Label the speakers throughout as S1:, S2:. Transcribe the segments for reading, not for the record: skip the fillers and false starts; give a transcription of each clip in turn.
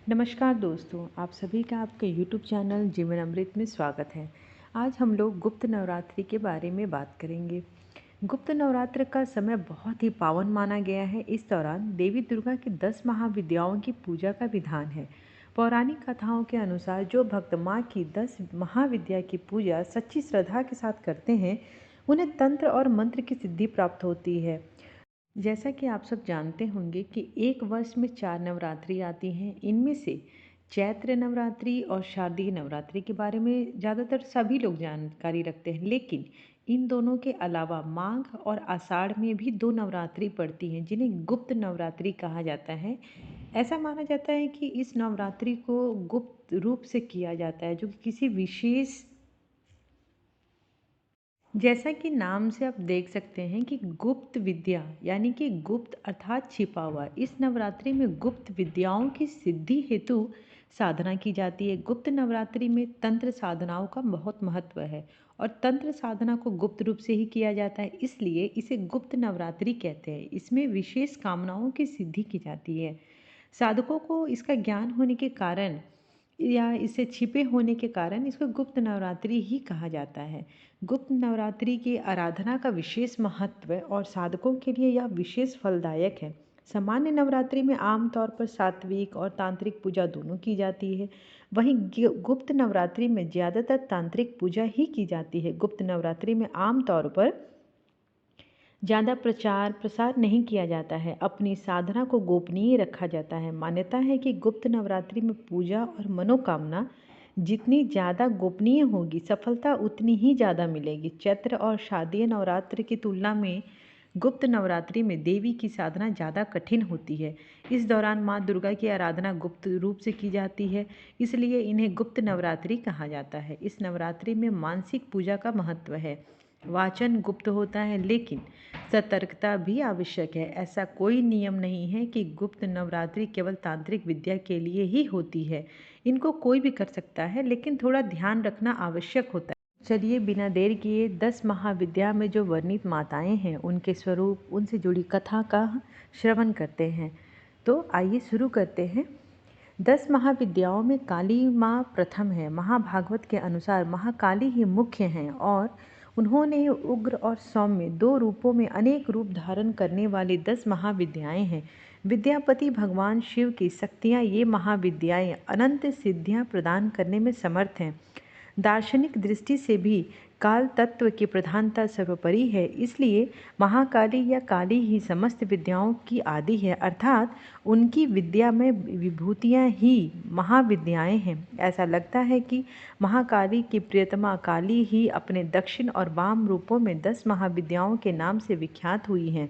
S1: नमस्कार दोस्तों, आप सभी का आपके YouTube चैनल जीवन अमृत में स्वागत है। आज हम लोग गुप्त नवरात्रि के बारे में बात करेंगे। गुप्त नवरात्र का समय बहुत ही पावन माना गया है। इस दौरान देवी दुर्गा की 10 महाविद्याओं की पूजा का विधान है। पौराणिक कथाओं के अनुसार जो भक्त माँ की 10 महाविद्या की पूजा सच्ची श्रद्धा के साथ करते हैं, उन्हें तंत्र और मंत्र की सिद्धि प्राप्त होती है। जैसा कि आप सब जानते होंगे कि एक वर्ष में 4 नवरात्रि आती हैं। इनमें से चैत्र नवरात्रि और शारदीय नवरात्रि के बारे में ज़्यादातर सभी लोग जानकारी रखते हैं, लेकिन इन दोनों के अलावा माघ और आषाढ़ में भी 2 नवरात्रि पड़ती हैं, जिन्हें गुप्त नवरात्रि कहा जाता है। ऐसा माना जाता है कि इस नवरात्रि को गुप्त रूप से किया जाता है, जो कि किसी विशेष जैसा कि नाम से आप देख सकते हैं कि गुप्त विद्या यानी कि गुप्त अर्थात छिपा हुआ। इस नवरात्रि में गुप्त विद्याओं की सिद्धि हेतु साधना की जाती है। गुप्त नवरात्रि में तंत्र साधनाओं का बहुत महत्व है और तंत्र साधना को गुप्त रूप से ही किया जाता है, इसलिए इसे गुप्त नवरात्रि कहते हैं। इसमें विशेष कामनाओं की सिद्धि की जाती है। साधकों को इसका ज्ञान होने के कारण या इसे छिपे होने के कारण इसको गुप्त नवरात्रि ही कहा जाता है। गुप्त नवरात्रि की आराधना का विशेष महत्व और साधकों के लिए यह विशेष फलदायक है। सामान्य नवरात्रि में आमतौर पर सात्विक और तांत्रिक पूजा दोनों की जाती है। वहीं गुप्त नवरात्रि में ज़्यादातर तांत्रिक पूजा ही की जाती है। गुप्त नवरात्रि में आमतौर पर ज़्यादा प्रचार प्रसार नहीं किया जाता है। अपनी साधना को गोपनीय रखा जाता है। मान्यता है कि गुप्त नवरात्रि में पूजा और मनोकामना जितनी ज़्यादा गोपनीय होगी, सफलता उतनी ही ज़्यादा मिलेगी। चैत्र और शारदीय नवरात्र की तुलना में गुप्त नवरात्रि में देवी की साधना ज़्यादा कठिन होती है। इस दौरान माँ दुर्गा की आराधना गुप्त रूप से की जाती है, इसलिए इन्हें गुप्त नवरात्रि कहा जाता है। इस नवरात्रि में मानसिक पूजा का महत्व है। वाचन गुप्त होता है, लेकिन सतर्कता भी आवश्यक है। ऐसा कोई नियम नहीं है कि गुप्त नवरात्रि केवल तांत्रिक विद्या के लिए ही होती है। इनको कोई भी कर सकता है, लेकिन थोड़ा ध्यान रखना आवश्यक होता है। चलिए बिना देर किए 10 महाविद्या में जो वर्णित माताएं हैं, उनके स्वरूप, उनसे जुड़ी कथा का श्रवण करते हैं। तो आइए शुरू करते हैं। 10 महाविद्याओं में काली माँ प्रथम है। महाभागवत के अनुसार महाकाली ही मुख्य हैं और उन्होंने उग्र और सौम्य 2 रूपों में अनेक रूप धारण करने वाली 10 महाविद्याएं हैं। विद्यापति भगवान शिव की शक्तियाँ ये महाविद्याएं अनंत सिद्धियाँ प्रदान करने में समर्थ हैं। दार्शनिक दृष्टि से भी काल तत्व की प्रधानता सर्वोपरि है, इसलिए महाकाली या काली ही समस्त विद्याओं की आदि है, अर्थात उनकी विद्या में विभूतियाँ ही महाविद्याएं हैं। ऐसा लगता है कि महाकाली की प्रियतमा काली ही अपने दक्षिण और वाम रूपों में 10 महाविद्याओं के नाम से विख्यात हुई हैं।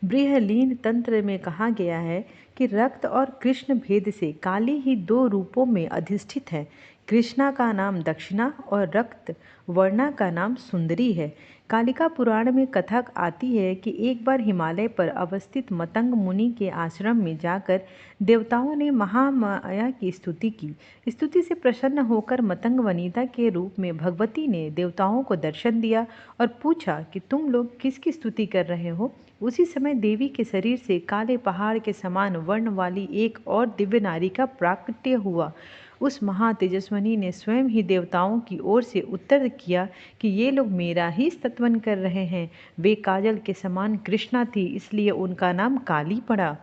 S1: बृहलीन तंत्र में कहा गया है कि रक्त और कृष्ण भेद से काली ही 2 रूपों में अधिष्ठित है। कृष्णा का नाम दक्षिणा और रक्त वर्णा का नाम सुंदरी है। कालिका पुराण में कथा आती है कि एक बार हिमालय पर अवस्थित मतंग मुनि के आश्रम में जाकर देवताओं ने महामाया की स्तुति की। स्तुति से प्रसन्न होकर मतंग वनिता के रूप में भगवती ने देवताओं को दर्शन दिया और पूछा कि तुम लोग किसकी स्तुति कर रहे हो। उसी समय देवी के शरीर से काले पहाड़ के समान वर्ण वाली एक और दिव्य नारी का प्राकट्य हुआ। उस महातेजस्विनी ने स्वयं ही देवताओं की ओर से उत्तर किया कि ये लोग मेरा ही स्तवन कर रहे हैं। वे काजल के समान कृष्णा थी, इसलिए उनका नाम काली पड़ा।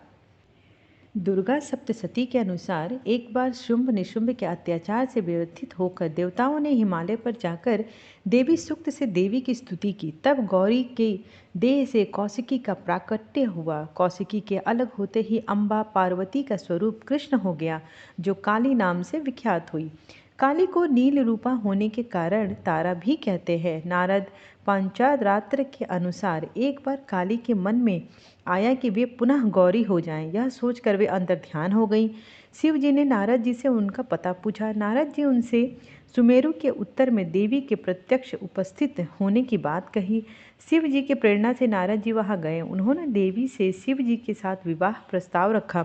S1: दुर्गा सप्तशती के अनुसार एक बार शुंभ निशुंभ के अत्याचार से व्यथित होकर देवताओं ने हिमालय पर जाकर देवी सूक्त से देवी की स्तुति की। तब गौरी के देह से कौशिकी का प्राकट्य हुआ। कौशिकी के अलग होते ही अम्बा पार्वती का स्वरूप कृष्ण हो गया, जो काली नाम से विख्यात हुई। काली को नील रूपा होने के कारण तारा भी कहते हैं। नारद पंचारात्र के अनुसार एक बार काली के मन में आया कि वे पुनः गौरी हो जाएं। यह सोचकर वे अंतर ध्यान हो गईं। शिव जी ने नारद जी से उनका पता पूछा। नारद जी उनसे सुमेरु के उत्तर में देवी के प्रत्यक्ष उपस्थित होने की बात कही। शिव जी के प्रेरणा से नारद जी वहां गए। उन्होंने देवी से शिव जी के साथ विवाह प्रस्ताव रखा।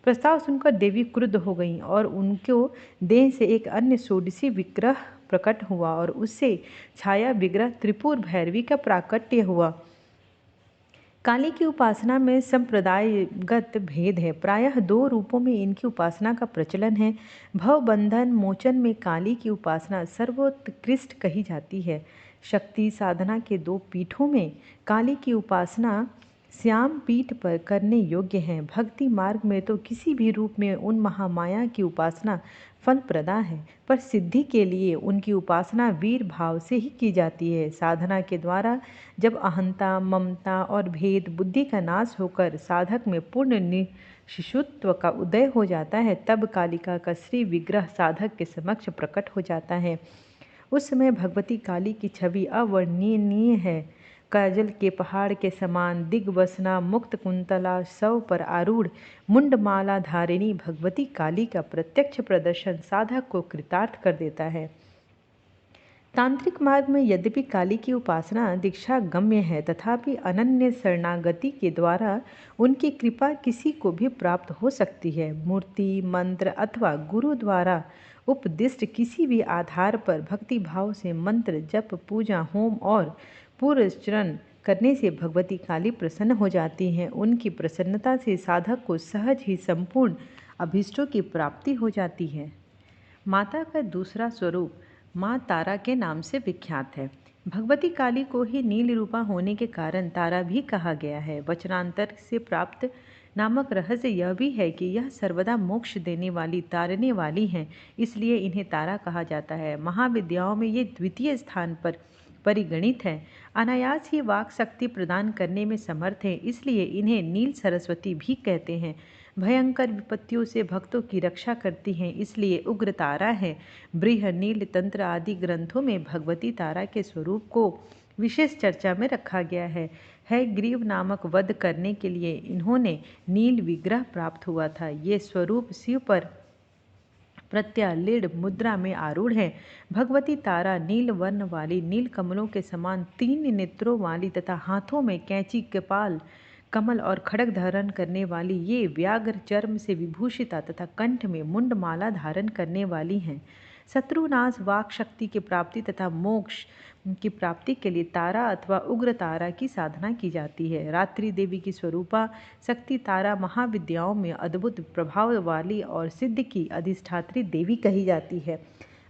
S1: प्रस्ताव सुनकर देवी क्रुद्ध हो गईं और उनको देह से एक अन्य षोडशी विग्रह प्रकट हुआ और उससे छाया विग्रह त्रिपुर भैरवी का प्राकट्य हुआ। काली की उपासना में संप्रदायगत भेद है। प्रायः दो रूपों में इनकी उपासना का प्रचलन है। भवबंधन मोचन में काली की उपासना सर्वोत्कृष्ट कही जाती है। शक्ति साधना के दो पीठों में काली की उपासना श्याम पीठ पर करने योग्य है। भक्ति मार्ग में तो किसी भी रूप में उन महामाया की उपासना फलप्रदा है, पर सिद्धि के लिए उनकी उपासना वीर भाव से ही की जाती है। साधना के द्वारा जब अहंता, ममता और भेद बुद्धि का नाश होकर साधक में पूर्ण निशिशुत्व का उदय हो जाता है, तब कालिका का श्री विग्रह साधक के समक्ष प्रकट हो जाता है। उस समय भगवती काली की छवि अवर्णनीय है। काजल के पहाड़ के समान दिग्वसना मुक्त कुंतला शव पर आरूढ़ मुंडमाला धारिणी भगवती काली का प्रत्यक्ष प्रदर्शन साधक को कृतार्थ कर देता है। तांत्रिक मार्ग में यद्यपि काली की उपासना दीक्षा गम्य है, तथापि अनन्य शरणागति के द्वारा उनकी कृपा किसी को भी प्राप्त हो सकती है। मूर्ति, मंत्र अथवा गुरु द्वारा उपदिष्ट किसी भी आधार पर भक्ति भाव से मंत्र जप, पूजा, होम और पुरस्चरण करने से भगवती काली प्रसन्न हो जाती हैं। उनकी प्रसन्नता से साधक को सहज ही संपूर्ण अभीष्टों की प्राप्ति हो जाती है। माता का दूसरा स्वरूप माँ तारा के नाम से विख्यात है। भगवती काली को ही नील रूपा होने के कारण तारा भी कहा गया है। वचनांतर से प्राप्त नामक रहस्य यह भी है कि यह सर्वदा मोक्ष देने वाली, तारने वाली हैं, इसलिए इन्हें तारा कहा जाता है। महाविद्याओं में ये द्वितीय स्थान पर परिगणित है। अनायास ही वाक शक्ति प्रदान करने में समर्थ हैं, इसलिए इन्हें नील सरस्वती भी कहते हैं। भयंकर विपत्तियों से भक्तों की रक्षा करती हैं, इसलिए उग्र तारा है। बृहद नील तंत्र आदि ग्रंथों में भगवती तारा के स्वरूप को विशेष चर्चा में रखा गया है ग्रीव नामक वध करने के लिए इन्होंने नील विग्रह प्राप्त हुआ था। ये स्वरूप शिव पर प्रत्यालीढ़ मुद्रा में आरूढ़ है। भगवती तारा नील वर्ण वाली, नील कमलों के समान तीन नेत्रों वाली तथा हाथों में कैंची, कपाल कमल और खड्ग धारण करने वाली, ये व्याघ्र चर्म से विभूषिता तथा कंठ में मुंडमाला धारण करने वाली हैं। शत्रुनाश, वाक शक्ति की प्राप्ति तथा मोक्ष की प्राप्ति के लिए तारा अथवा उग्र तारा की साधना की जाती है। रात्रि देवी की स्वरूपा शक्ति तारा महाविद्याओं में अद्भुत प्रभाव वाली और सिद्ध की अधिष्ठात्री देवी कही जाती है।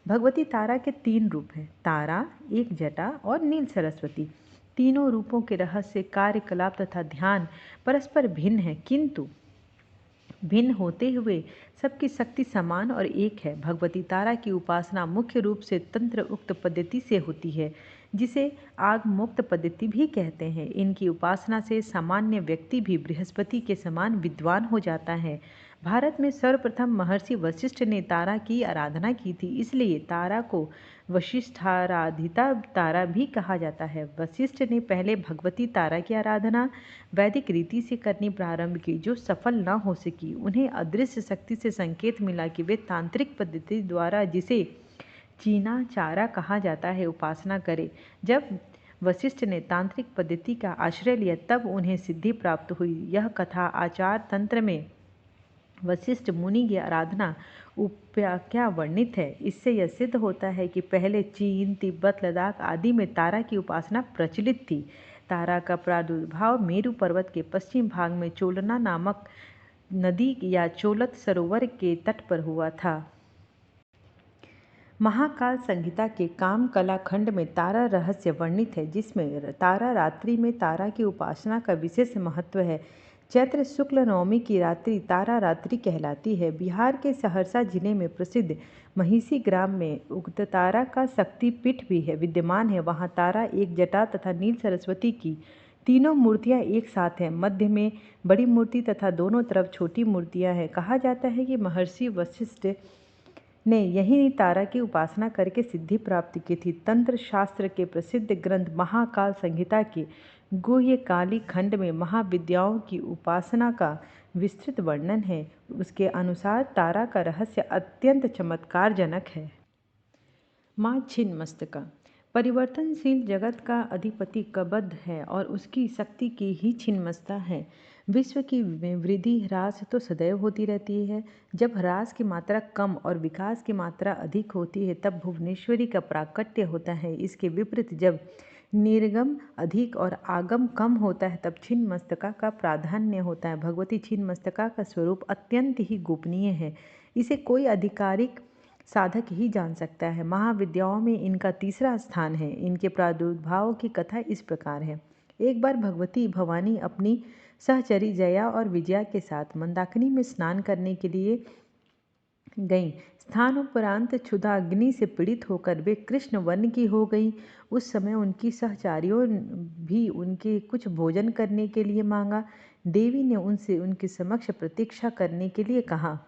S1: भगवती तारा के तीन रूप हैं, तारा, एक जटा और नील सरस्वती। तीनों रूपों के रहस्य, कार्यकलाप तथा ध्यान परस्पर भिन्न है, किंतु भिन्न होते हुए सबकी शक्ति समान और एक है। भगवती तारा की उपासना मुख्य रूप से तंत्र उक्त पद्धति से होती है, जिसे आग मुक्त पद्धति भी कहते हैं। इनकी उपासना से सामान्य व्यक्ति भी बृहस्पति के समान विद्वान हो जाता है। भारत में सर्वप्रथम महर्षि वशिष्ठ ने तारा की आराधना की थी, इसलिए तारा को वशिष्ठाराधिता तारा भी कहा जाता है। वशिष्ठ ने पहले भगवती तारा की आराधना वैदिक रीति से करनी प्रारंभ की, जो सफल न हो सकी। उन्हें अदृश्य शक्ति से संकेत मिला कि वे तांत्रिक पद्धति द्वारा, जिसे चीना चारा कहा जाता है, उपासना करें। जब वशिष्ठ ने तांत्रिक पद्धति का आश्रय लिया, तब उन्हें सिद्धि प्राप्त हुई। यह कथा आचार तंत्र में वशिष्ठ मुनि की आराधना उपाख्या वर्णित है। इससे यह सिद्ध होता है कि पहले चीन, तिब्बत, लद्दाख आदि में तारा की उपासना प्रचलित थी। तारा का प्रादुर्भाव मेरु पर्वत के पश्चिम भाग में चोलना नामक नदी या चोलत सरोवर के तट पर हुआ था। महाकाल संहिता के काम कला खंड में तारा रहस्य वर्णित है, जिसमें तारा रात्रि में तारा की उपासना का विशेष महत्व है। चैत्र शुक्ल नवमी की रात्रि तारा रात्रि कहलाती है। बिहार के सहरसा जिले में प्रसिद्ध महिषी ग्राम में उग्रतारा का शक्तिपीठ भी है विद्यमान है। वहाँ तारा, एक जटा तथा नील सरस्वती की तीनों मूर्तियाँ एक साथ हैं। मध्य में बड़ी मूर्ति तथा दोनों तरफ छोटी मूर्तियाँ हैं। कहा जाता है कि महर्षि वशिष्ठ ने यही तारा की उपासना करके सिद्धि प्राप्त की थी। तंत्र शास्त्र के प्रसिद्ध ग्रंथ महाकाल संहिता के गुह्य काली खंड में महाविद्याओं की उपासना का विस्तृत वर्णन है। उसके अनुसार तारा का रहस्य अत्यंत चमत्कारजनक है। माँ छिन्नमस्तिका परिवर्तनशील जगत का अधिपति कबद्ध है और उसकी शक्ति की ही छिन्नमस्ता है। विश्व की वृद्धि ह्रास तो सदैव होती रहती है। जब ह्रास की मात्रा कम और विकास की मात्रा अधिक होती है, तब भुवनेश्वरी का प्राकट्य होता है। इसके विपरीत जब निर्गम अधिक और आगम कम होता है तब छिन्न मस्तका का प्राधान्य होता है। भगवती छिन्न मस्तका का स्वरूप अत्यंत ही गोपनीय है, इसे कोई आधिकारिक साधक ही जान सकता है। महाविद्याओं में इनका तीसरा स्थान है। इनके प्रादुर्भाव की कथा इस प्रकार है। एक बार भगवती भवानी अपनी सहचरी जया और विजया के साथ मंदाकिनी में स्नान करने के लिए गईं। स्थानोपरांत क्षुधाग्नि से पीड़ित होकर वे कृष्ण वर्ण की हो गईं। उस समय उनकी सहचारियों भी उनके कुछ भोजन करने के लिए मांगा। देवी ने उनसे उनके समक्ष प्रतीक्षा करने के लिए कहा।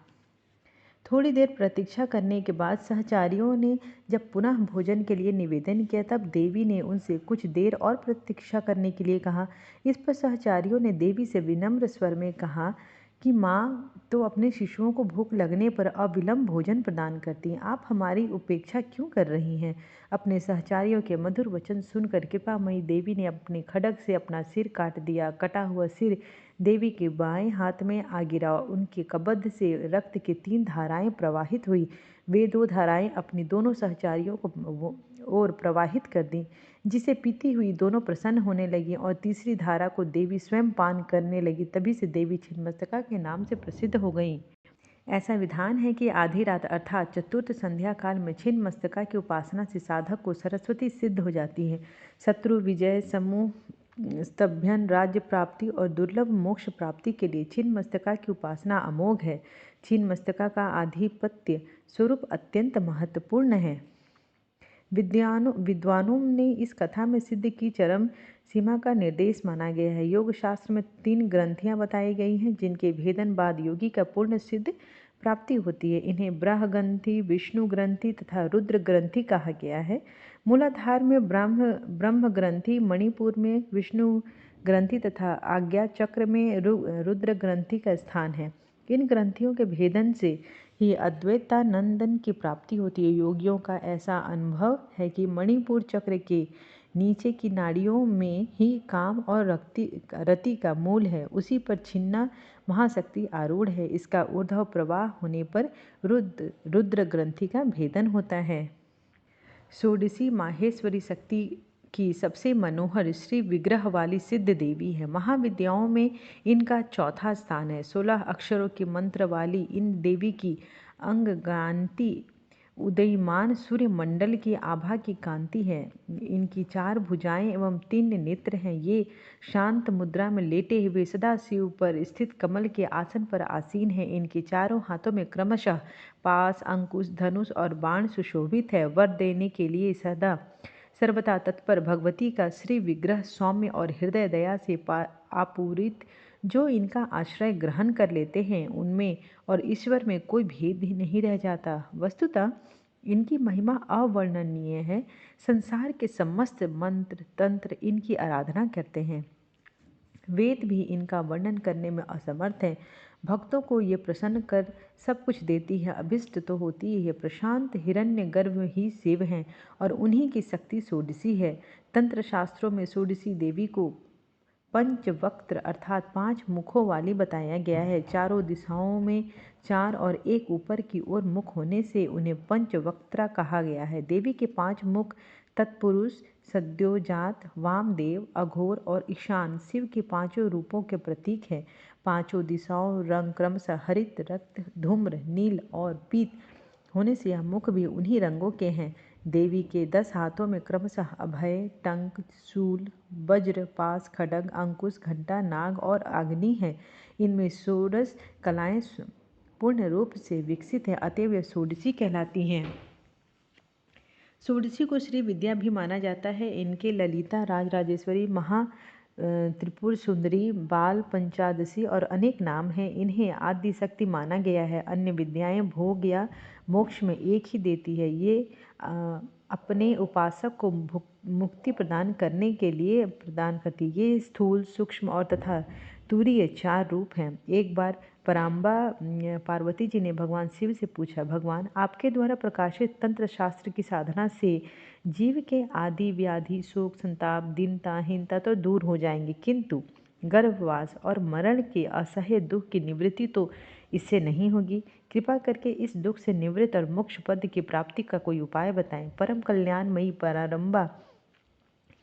S1: थोड़ी देर प्रतीक्षा करने के बाद सहचारियों ने जब पुनः भोजन के लिए निवेदन किया तब देवी ने उनसे कुछ देर और प्रतीक्षा करने के लिए कहा। इस पर सहचारियों ने देवी से विनम्र स्वर में कहा कि माँ तो अपने शिशुओं को भूख लगने पर अविलंब भोजन प्रदान करती हैं, आप हमारी उपेक्षा क्यों कर रही हैं? अपने सहचारियों के मधुर वचन सुनकर कृपामयी देवी ने अपने खड्ग से अपना सिर काट दिया। कटा हुआ सिर देवी के बाएं हाथ में आ गिरा। उनके कबध से रक्त की 3 धाराएं प्रवाहित हुई। वे 2 धाराएं अपनी दोनों सहचारियों को ओर प्रवाहित कर दी, जिसे पीती हुई दोनों प्रसन्न होने लगी और तीसरी धारा को देवी स्वयं पान करने लगी। तभी से देवी छिन्नमस्तिका के नाम से प्रसिद्ध हो गईं। ऐसा विधान है कि आधी रात अर्थात चतुर्थ संध्या काल में छिन्नमस्तिका की उपासना से साधक को सरस्वती सिद्ध हो जाती है। शत्रु विजय, समूह स्तभ्यन, राज्य प्राप्ति और दुर्लभ मोक्ष प्राप्ति के लिए छिन्नमस्तिका की उपासना अमोघ है। छिन्नमस्तिका का आधिपत्य स्वरूप अत्यंत महत्वपूर्ण है। विद्वानों ने इस कथा में सिद्ध की चरम सीमा का निर्देश माना गया है। योग शास्त्र में 3 ग्रंथियां बताई गई हैं जिनके भेदन बाद योगी का पूर्ण सिद्ध प्राप्ति होती है। इन्हें ब्रह्मग्रंथि, विष्णु ग्रंथि तथा रुद्र ग्रंथि कहा गया है। मूलाधार में ब्रह्म ग्रंथि, मणिपुर में विष्णु ग्रंथि तथा आज्ञा चक्र में रुद्र ग्रंथि का स्थान है। इन ग्रंथियों के भेदन से ही अद्वैतानंदन की प्राप्ति होती है। योगियों का ऐसा अनुभव है कि मणिपुर चक्र के नीचे की नाड़ियों में ही काम और रति का मूल है। उसी पर छिन्ना महाशक्ति आरूढ़ है। इसका ऊर्ध्व प्रवाह होने पर रुद्र ग्रंथि का भेदन होता है। षोडशी माहेश्वरी शक्ति की सबसे मनोहर श्री विग्रह वाली सिद्ध देवी है। महाविद्याओं में इनका चौथा स्थान है। 16 अक्षरों के मंत्र वाली इन देवी की अंगकांति उदयमान सूर्य मंडल की आभा की कांति है। इनकी 4 भुजाएं एवं 3 नेत्र हैं। ये शांत मुद्रा में लेटे हुए सदा शिव पर स्थित कमल के आसन पर आसीन हैं। इनके चारों हाथों में क्रमशः पास, अंकुश, धनुष और बाण सुशोभित है। वर देने के लिए सर्वदा तत्पर भगवती का श्री विग्रह सौम्य और हृदय दया से आपूरित, जो इनका आश्रय ग्रहण कर लेते हैं उनमें और ईश्वर में कोई भेद भी नहीं रह जाता। वस्तुतः इनकी महिमा अवर्णनीय है। संसार के समस्त मंत्र तंत्र इनकी आराधना करते हैं। वेद भी इनका वर्णन करने में असमर्थ है। भक्तों को ये प्रसन्न कर सब कुछ देती है। अभिष्ट तो होती ही है। प्रशांत हिरण्य गर्भ ही शिव हैं और उन्हीं की शक्ति षोडशी है। तंत्र शास्त्रों में षोडशी देवी को पंचवक्त्र अर्थात 5 मुखों वाली बताया गया है। चारों दिशाओं में 4 और एक ऊपर की ओर मुख होने से उन्हें पंचवक्त्रा कहा गया है। देवी के 5 मुख तत्पुरुष, सद्योजात, वामदेव, अघोर और ईशान शिव के 5 रूपों के प्रतीक हैं। 5 दिशाओं रंग क्रमशः हरित, रक्त, धूम्र, नील और पीत होने से यह मुख भी उन्हीं रंगों के हैं। देवी के 10 हाथों में क्रमशः अभय, टंक, शूल, वज्र, पास, खड्ग, अंकुश, घंटा, नाग और अग्नि है। इनमें षोडश कलाएं पूर्ण रूप से विकसित हैं, अतएव यह षोडशी कहलाती हैं। षोडशी को श्री विद्या भी माना जाता है। इनके ललिता, राजराजेश्वरी, महा त्रिपुर सुंदरी, बाल पंचादशी और अनेक नाम हैं। इन्हें आदि शक्ति माना गया है। अन्य विद्याएं भोग या मोक्ष में एक ही देती है। ये अपने उपासक को मुक्ति प्रदान करने के लिए प्रदान करती है। ये स्थूल, सूक्ष्म और तथा तुरीय 4 रूप हैं। एक बार पार्वती जी ने भगवान शिव से पूछा, भगवान आपके द्वारा प्रकाशित तंत्र शास्त्र की साधना से जीव के आदि व्याधि, शोक, संताप, दीनता, हीनता तो दूर हो जाएंगे, किंतु गर्भवास और मरण के असह्य दुख की निवृत्ति तो इससे नहीं होगी। कृपा करके इस दुख से निवृत्त और मोक्ष पद की प्राप्ति का कोई उपाय बताएं। परम कल्याणमयी परारंभा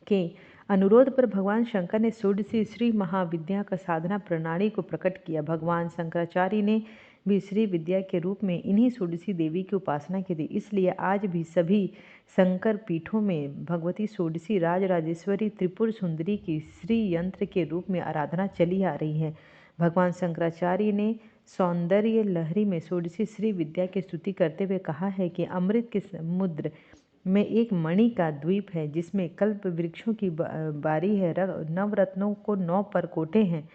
S1: के अनुरोध पर भगवान शंकर ने षोडशी श्री महाविद्या का साधना प्रणाली को प्रकट किया। भगवान शंकराचार्य ने भी श्री विद्या के रूप में इन्हीं षोडशी देवी की उपासना की थी। इसलिए आज भी सभी शंकर पीठों में भगवती षोडशी राजराजेश्वरी त्रिपुर सुंदरी की श्री यंत्र के रूप में आराधना चली आ रही है। भगवान शंकराचार्य ने सौंदर्य लहरी में षोडशी श्री विद्या की स्तुति करते हुए कहा है कि अमृत के समुद्र में एक मणि का द्वीप है जिसमें कल्प वृक्षों की बारी है, नवरत्नों को 9 परकोटे हैं।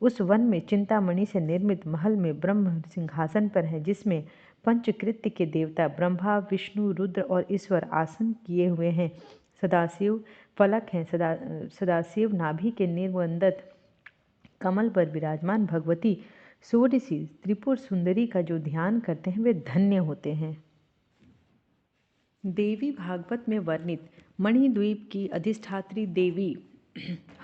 S1: उस वन में चिंतामणि से निर्मित महल में ब्रह्म सिंहासन पर है जिसमें पंचकृत्य के देवता ब्रह्मा विष्णु रुद्र और ईश्वर आसन किए हुए हैं। सदाशिव फलक हैं। सदाशिव नाभि के निर्वंदित कमल पर विराजमान भगवती षोडशी त्रिपुर सुंदरी का जो ध्यान करते हैं वे धन्य होते हैं। देवी भागवत में वर्णित मणिद्वीप की अधिष्ठात्री देवी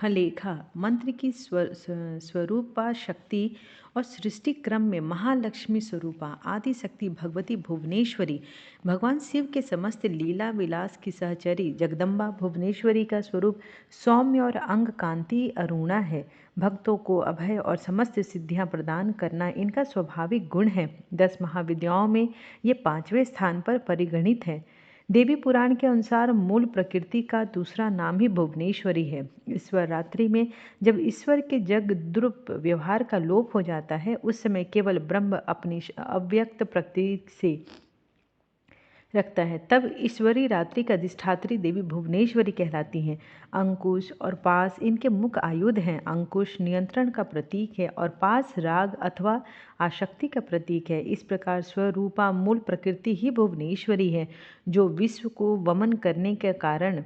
S1: हलेखा मंत्र की स्वरूपा शक्ति और सृष्टि क्रम में महालक्ष्मी स्वरूपा आदि शक्ति भगवती भुवनेश्वरी भगवान शिव के समस्त लीला विलास की सहचरी जगदम्बा भुवनेश्वरी का स्वरूप सौम्य और अंग कांति अरुणा है। भक्तों को अभय और समस्त सिद्धियां प्रदान करना इनका स्वाभाविक गुण है। 10 महाविद्याओं में ये 5वें स्थान पर परिगणित है। देवी पुराण के अनुसार मूल प्रकृति का दूसरा नाम ही भुवनेश्वरी है। ईश्वर रात्रि में जब ईश्वर के जगद्रूप व्यवहार का लोप हो जाता है उस समय केवल ब्रह्म अपनी अव्यक्त प्रकृति से रखता है, तब ईश्वरी रात्रि का अधिष्ठात्री देवी भुवनेश्वरी कहलाती हैं। अंकुश और पास इनके मुख्य आयुध हैं। अंकुश नियंत्रण का प्रतीक है और पास राग अथवा आसक्ति का प्रतीक है। इस प्रकार स्वरूपा मूल प्रकृति ही भुवनेश्वरी है जो विश्व को वमन करने के कारण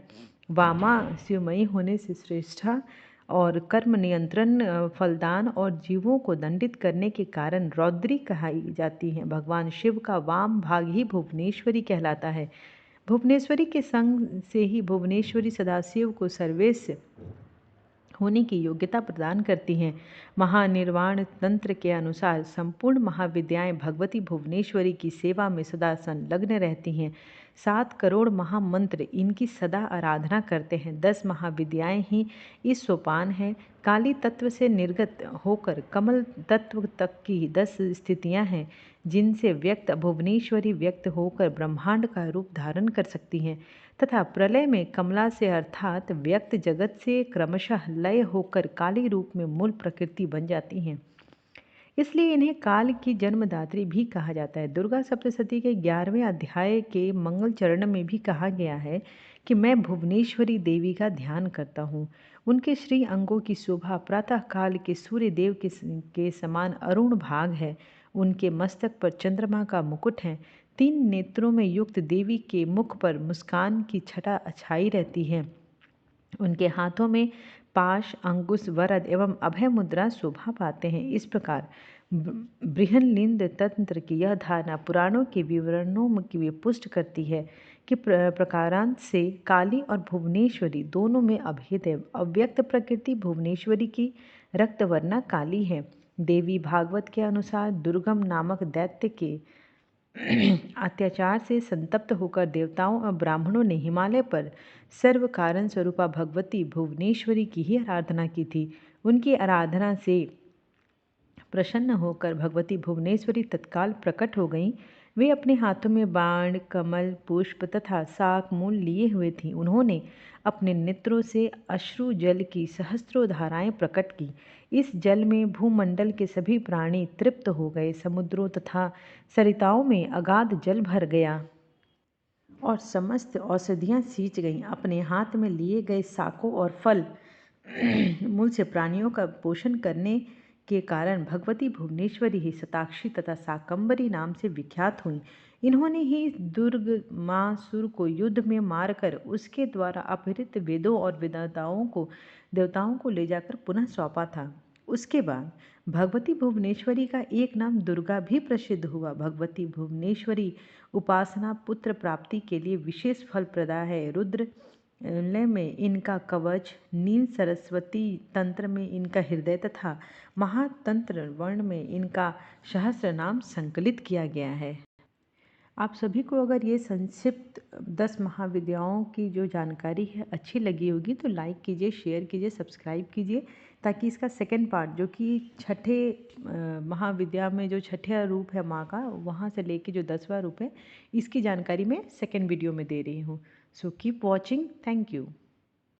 S1: वामा शिवमयी होने से श्रेष्ठा और कर्म नियंत्रण फलदान और जीवों को दंडित करने के कारण रौद्री कहाई जाती हैं। भगवान शिव का वाम भाग ही भुवनेश्वरी कहलाता है। भुवनेश्वरी के संग से ही भुवनेश्वरी सदाशिव को सर्वेश होने की योग्यता प्रदान करती हैं। महानिर्वाण तंत्र के अनुसार संपूर्ण महाविद्याएं भगवती भुवनेश्वरी की सेवा में सदा संलग्न रहती हैं। 7 करोड़ महामंत्र इनकी सदा आराधना करते हैं। 10 महाविद्याएं ही इस सोपान है। काली तत्व से निर्गत होकर कमल तत्व तक की 10 स्थितियां हैं जिनसे व्यक्त भुवनेश्वरी व्यक्त होकर ब्रह्मांड का रूप धारण कर सकती हैं तथा प्रलय में कमला से अर्थात व्यक्त जगत से क्रमशः लय होकर काली रूप में मूल प्रकृति बन जाती हैं। इसलिए इन्हें काल की जन्मदात्री भी कहा जाता है। दुर्गा सप्तशती के 11वें अध्याय के मंगल चरण में भी कहा गया है कि मैं भुवनेश्वरी देवी का ध्यान करता हूँ। उनके श्री अंगों की शोभा प्रातः काल के सूर्य देव के समान अरुण भाग है। उनके मस्तक पर चंद्रमा का मुकुट है। 3 नेत्रों में युक्त देवी के मुख पर मुस्कान की छटा छाई रहती है। उनके हाथों में पाश अंकुश वरद एवं अभय मुद्रा शोभा पाते हैं। इस प्रकार बृहन्लिंद तंत्र की यह धारणा पुराणों के विवरणों की पुष्ट करती है कि प्रकारांत से काली और भुवनेश्वरी दोनों में अभेद है। अव्यक्त प्रकृति भुवनेश्वरी की रक्तवर्णा काली है। देवी भागवत के अनुसार दुर्गम नामक दैत्य के अत्याचार से संतप्त होकर देवताओं और ब्राह्मणों ने हिमालय पर सर्व कारण स्वरूपा भगवती भुवनेश्वरी की ही आराधना की थी। उनकी आराधना से प्रसन्न होकर भगवती भुवनेश्वरी तत्काल प्रकट हो गईं। वे अपने हाथों में बाण कमल पुष्प तथा शाक मूल लिए हुए थीं। उन्होंने अपने नेत्रों से अश्रु जल की सहस्त्रों धाराएं प्रकट की। इस जल में भूमंडल के सभी प्राणी तृप्त हो गए। समुद्रों तथा सरिताओं में अगाध जल भर गया और समस्त औषधियाँ सींच गईं। अपने हाथ में लिए गए शाकों और फल मूल से प्राणियों का पोषण करने के कारण भगवती भुवनेश्वरी ही शताक्षी तथा शाकंभरी नाम से विख्यात हुई। इन्होंने ही दुर्गमासुर को युद्ध में मारकर उसके द्वारा अपहृत वेदों और देवताओं को ले जाकर पुनः सौंपा था। उसके बाद भगवती भुवनेश्वरी का एक नाम दुर्गा भी प्रसिद्ध हुआ। भगवती भुवनेश्वरी उपासना पुत्र प्राप्ति के लिए विशेष फल प्रदा है। रुद्र लय में इनका कवच, नील सरस्वती तंत्र में इनका हृदय तथा महातंत्र वर्ण में इनका सहस्र नाम संकलित किया गया है। आप सभी को अगर ये संक्षिप्त 10 महाविद्याओं की जो जानकारी है अच्छी लगी होगी तो लाइक कीजिए, शेयर कीजिए, सब्सक्राइब कीजिए, ताकि इसका सेकंड पार्ट जो कि छठे महाविद्या में जो छठा रूप है माँ का, वहाँ से लेके जो 10वां रूप है, इसकी जानकारी मैं सेकंड वीडियो में दे रही हूँ। So keep watching. Thank you.